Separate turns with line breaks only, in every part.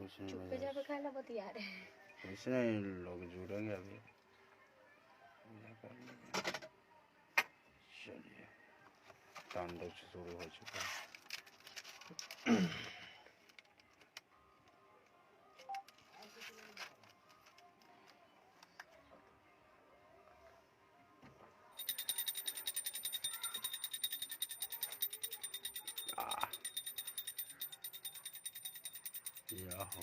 कुछ नहीं
चुप्पे जाके खाना बतिया रहे हैं।
कुछ नहीं, लोग जुड़ेंगे अभी। चलिए, तांडव शुरू हो चुका है। Yahoo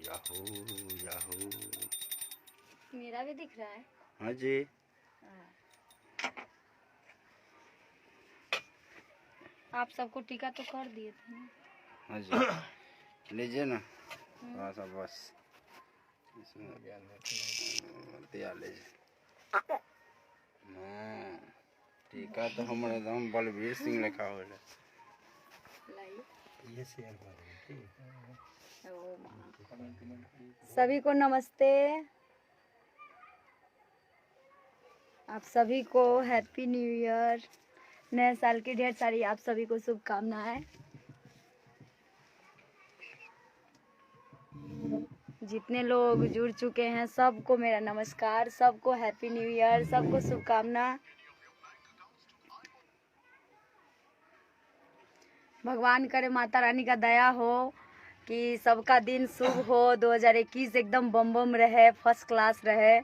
Yahoo Yahoo.
मेरा भी दिख रहा है।
हाँ जी।
आप सबको टीका तो कर दिए थे ना?
हाँ जी, लीजिए ना थोड़ा सा बस इसमें दिया लीजिए। टीका तो हमारे एकदम बलबीर सिंह लिखा हो रहा है। ये शेयर
सभी को नमस्ते। आप सभी को हैप्पी न्यू ईयर, नए साल की ढेर सारी आप सभी को शुभकामनाएं। जितने लोग जुड़ चुके हैं सबको मेरा नमस्कार, सबको हैप्पी न्यू ईयर, सबको शुभकामना। भगवान करे माता रानी का दया हो कि सबका दिन शुभ हो, 2021 एकदम बम बम रहे, फर्स्ट क्लास रहे।